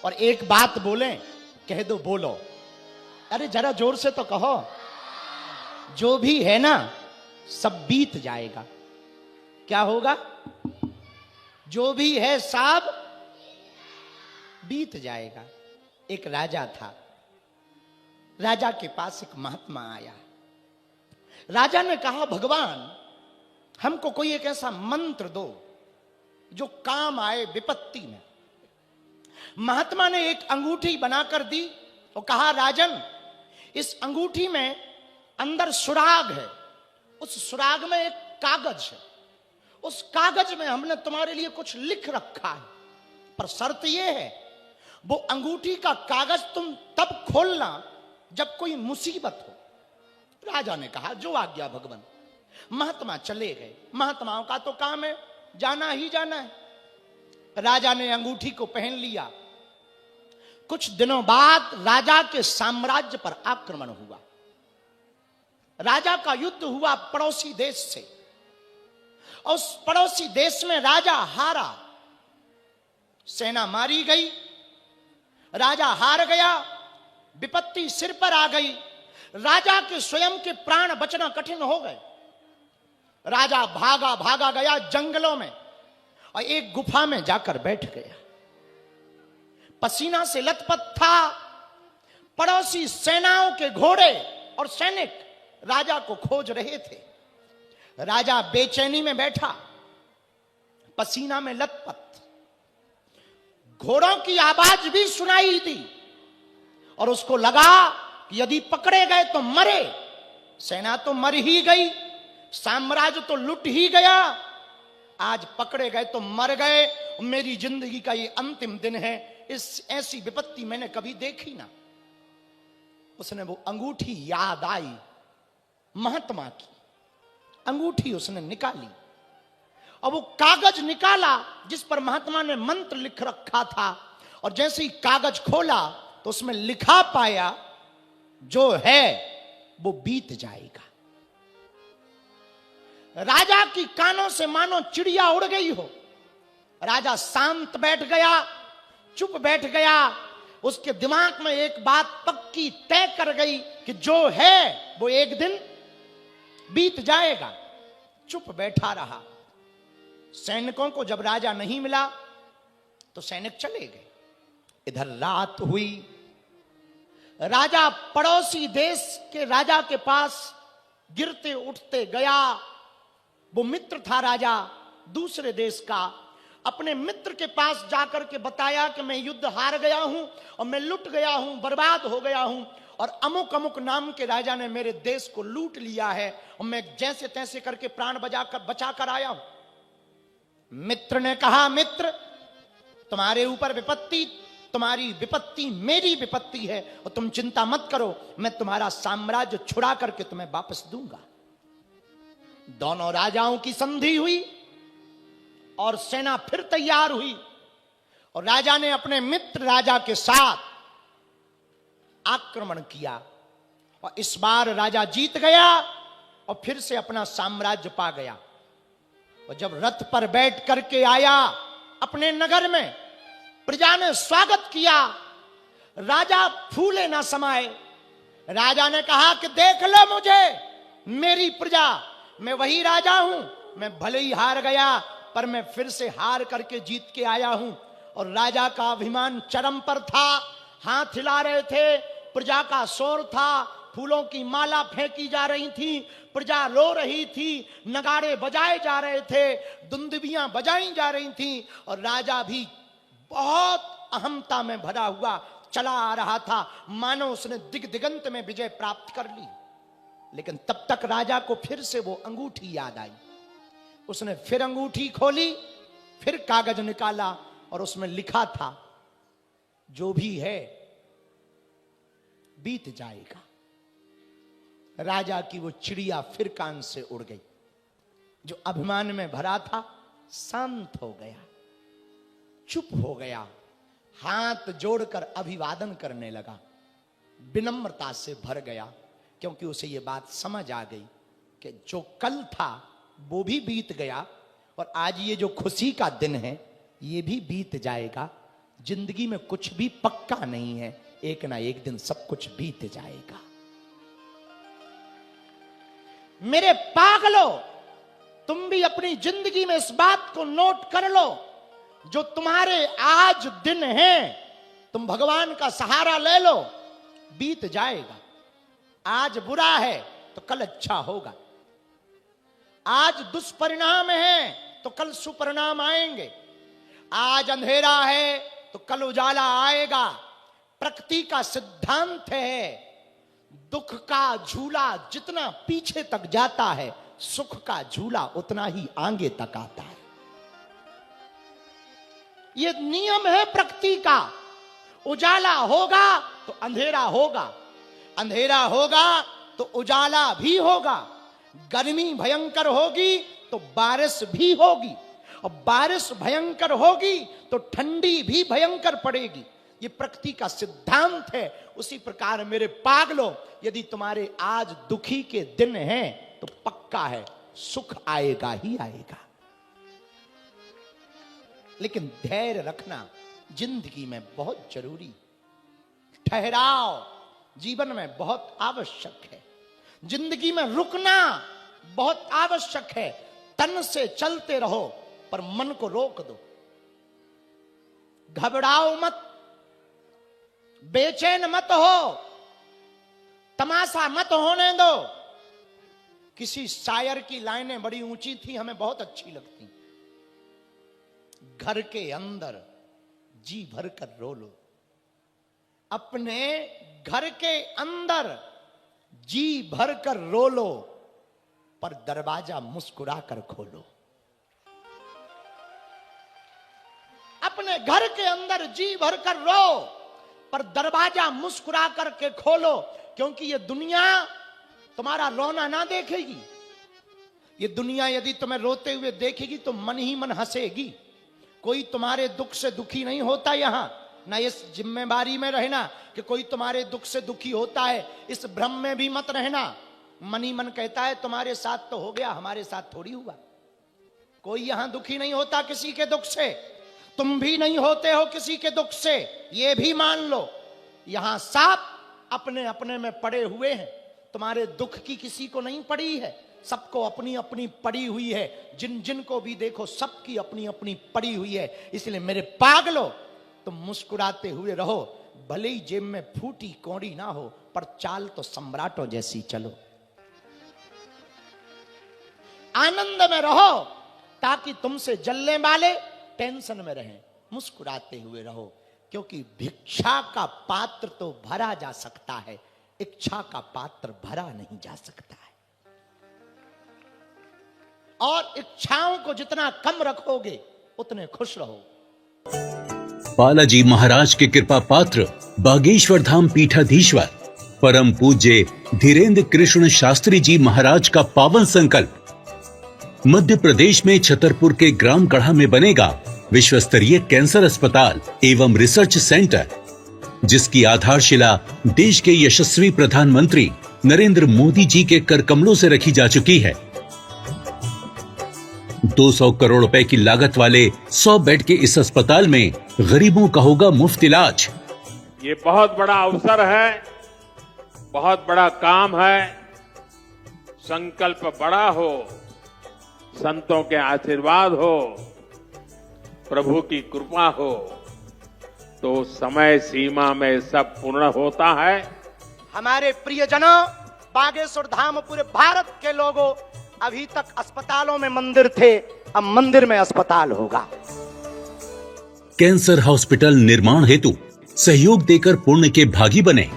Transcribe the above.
और एक बात बोलें, कह दो बोलो। अरे जरा जोर से तो कहो। जो भी है ना सब बीत जाएगा। क्या होगा? जो भी है सब बीत जाएगा। एक राजा था, राजा के पास एक महात्मा आया। राजा ने कहा, भगवान हमको कोई एक ऐसा मंत्र दो जो काम आए विपत्ति में। महात्मा ने एक अंगूठी बनाकर दी और कहा, राजन इस अंगूठी में अंदर सुराग है, उस सुराग में एक कागज है, उस कागज में हमने तुम्हारे लिए कुछ लिख रखा है, पर शर्त यह है वो अंगूठी का कागज तुम तब खोलना जब कोई मुसीबत हो। राजा ने कहा, जो आज्ञा भगवान। महात्मा चले गए। महात्माओं का तो काम है जाना ही जाना है। राजा ने अंगूठी को पहन लिया। कुछ दिनों बाद राजा के साम्राज्य पर आक्रमण हुआ। राजा का युद्ध हुआ पड़ोसी देश से। उस पड़ोसी देश में राजा हारा, सेना मारी गई, राजा हार गया, विपत्ति सिर पर आ गई। राजा के स्वयं के प्राण बचना कठिन हो गए। राजा भागा भागा गया जंगलों में और एक गुफा में जाकर बैठ गया। पसीना से लथपथ था। पड़ोसी सेनाओं के घोड़े और सैनिक राजा को खोज रहे थे। राजा बेचैनी में बैठा, पसीना में लथपथ। घोड़ों की आवाज भी सुनाई दी और उसको लगा कि यदि पकड़े गए तो मरे। सेना तो मर ही गई, साम्राज्य तो लुट ही गया, आज पकड़े गए तो मर गए। मेरी जिंदगी का ये अंतिम दिन है। इस ऐसी विपत्ति मैंने कभी देखी ना। उसने वो अंगूठी याद आई, महात्मा की अंगूठी उसने निकाली और वो कागज निकाला जिस पर महात्मा ने मंत्र लिख रखा था। और जैसे ही कागज खोला तो उसमें लिखा पाया, जो है वो बीत जाएगा। राजा की कानों से मानो चिड़िया उड़ गई हो। राजा शांत बैठ गया, चुप बैठ गया। उसके दिमाग में एक बात पक्की तय कर गई कि जो है वो एक दिन बीत जाएगा। चुप बैठा रहा। सैनिकों को जब राजा नहीं मिला तो सैनिक चले गए। इधर रात हुई। राजा पड़ोसी देश के राजा के पास गिरते उठते गया। वो मित्र था राजा दूसरे देश का। अपने मित्र के पास जाकर के बताया कि मैं युद्ध हार गया हूं और मैं लुट गया हूं, बर्बाद हो गया हूं, और अमुक अमुक नाम के राजा ने मेरे देश को लूट लिया है और मैं जैसे तैसे करके प्राण बचाकर आया हूं। मित्र ने कहा, मित्र तुम्हारे ऊपर विपत्ति, तुम्हारी विपत्ति मेरी विपत्ति है और तुम चिंता मत करो, मैं तुम्हारा साम्राज्य छुड़ा करके तुम्हें वापस दूंगा। दोनों राजाओं की संधि हुई और सेना फिर तैयार हुई और राजा ने अपने मित्र राजा के साथ आक्रमण किया और इस बार राजा जीत गया और फिर से अपना साम्राज्य पा गया। और जब रथ पर बैठ करके आया अपने नगर में, प्रजा ने स्वागत किया। राजा फूले ना समाये। राजा ने कहा कि देख लो मुझे, मेरी प्रजा, मैं वही राजा हूं। मैं भले ही हार गया पर मैं फिर से हार करके जीत के आया हूं। और राजा का अभिमान चरम पर था। हाथ हिला रहे थे, प्रजा का शोर था, फूलों की माला फेंकी जा रही थी, प्रजा रो रही थी, नगाड़े बजाए जा रहे थे, दुंदुभियां बजाई जा रही थी और राजा भी बहुत अहमता में भरा हुआ चला आ रहा था, मानो उसने दिगंत में विजय प्राप्त कर ली। लेकिन तब तक राजा को फिर से वो अंगूठी याद आई। उसने फिर अंगूठी खोली, फिर कागज निकाला और उसमें लिखा था, जो भी है बीत जाएगा। राजा की वो चिड़िया फिर कान से उड़ गई। जो अभिमान में भरा था शांत हो गया, चुप हो गया, हाथ जोड़कर अभिवादन करने लगा, विनम्रता से भर गया, क्योंकि उसे ये बात समझ आ गई कि जो कल था वो भी बीत गया और आज ये जो खुशी का दिन है ये भी बीत जाएगा। जिंदगी में कुछ भी पक्का नहीं है, एक ना एक दिन सब कुछ बीत जाएगा। मेरे पागलों, तुम भी अपनी जिंदगी में इस बात को नोट कर लो, जो तुम्हारे आज दिन हैं, तुम भगवान का सहारा ले लो, बीत जाएगा। आज बुरा है तो कल अच्छा होगा, आज दुष्परिणाम है तो कल सुपरिणाम आएंगे, आज अंधेरा है तो कल उजाला आएगा। प्रकृति का सिद्धांत है, दुख का झूला जितना पीछे तक जाता है, सुख का झूला उतना ही आगे तक आता है। यह नियम है प्रकृति का। उजाला होगा तो अंधेरा होगा, अंधेरा होगा तो उजाला भी होगा, गर्मी भयंकर होगी तो बारिश भी होगी, और बारिश भयंकर होगी तो ठंडी भी भयंकर पड़ेगी। ये प्रकृति का सिद्धांत है। उसी प्रकार मेरे पागलों, यदि तुम्हारे आज दुखी के दिन हैं तो पक्का है सुख आएगा ही आएगा। लेकिन धैर्य रखना जिंदगी में बहुत जरूरी, ठहराव जीवन में बहुत आवश्यक है, जिंदगी में रुकना बहुत आवश्यक है। तन से चलते रहो पर मन को रोक दो, घबराओ मत, बेचैन मत हो, तमाशा मत होने दो। किसी शायर की लाइनें बड़ी ऊंची थी, हमें बहुत अच्छी लगती। घर के अंदर जी भर कर रो लो, अपने घर के अंदर जी भर कर रो लो, पर दरवाजा मुस्कुरा कर खोलो। अपने घर के अंदर जी भर कर रो, पर दरवाजा मुस्कुरा करके खोलो, क्योंकि ये दुनिया तुम्हारा रोना ना देखेगी। ये दुनिया यदि तुम्हें रोते हुए देखेगी तो मन ही मन हंसेगी। कोई तुम्हारे दुख से दुखी नहीं होता यहां, ना इस जिम्मेदारी में रहना कि कोई तुम्हारे दुख से दुखी होता है, इस भ्रम में भी मत रहना। मन ही मन कहता है तुम्हारे साथ तो हो गया, हमारे साथ थोड़ी हुआ। कोई यहां दुखी नहीं होता किसी के दुख से, तुम भी नहीं होते हो किसी के दुख से, ये भी मान लो। यहां सब अपने अपने में पड़े हुए हैं, तुम्हारे दुख की किसी को नहीं पड़ी है, सबको अपनी अपनी पड़ी हुई है। जिन जिन को भी देखो सबकी अपनी अपनी पड़ी हुई है। इसलिए मेरे पागलों, तुम मुस्कुराते हुए रहो, भले ही जेब में फूटी कौड़ी ना हो, पर चाल तो सम्राटों जैसी चलो। आनंद में रहो, ताकि तुमसे जलने वाले टेंशन में रहें। मुस्कुराते हुए रहो, क्योंकि भिक्षा का पात्र तो भरा जा सकता है, इच्छा का पात्र भरा नहीं जा सकता है। और इच्छाओं को जितना कम रखोगे उतने खुश रहो। बालाजी महाराज के कृपा पात्र बागेश्वर धाम पीठाधीश्वर परम पूज्य धीरेन्द्र कृष्ण शास्त्री जी महाराज का पावन संकल्प। मध्य प्रदेश में छतरपुर के ग्राम गढ़ा में बनेगा विश्व स्तरीय कैंसर अस्पताल एवं रिसर्च सेंटर, जिसकी आधारशिला देश के यशस्वी प्रधानमंत्री नरेंद्र मोदी जी के कर कमलों से रखी जा चुकी है। 200 करोड़ रुपए की लागत वाले 100 बेड के इस अस्पताल में गरीबों का होगा मुफ्त इलाज। ये बहुत बड़ा अवसर है, बहुत बड़ा काम है। संकल्प बड़ा हो, संतों के आशीर्वाद हो, प्रभु की कृपा हो, तो समय सीमा में सब पूर्ण होता है। हमारे प्रियजनों, बागेश्वर धाम पूरे भारत के लोगों, अभी तक अस्पतालों में मंदिर थे, अब मंदिर में अस्पताल होगा। कैंसर हॉस्पिटल निर्माण हेतु सहयोग देकर पुण्य के भागी बने।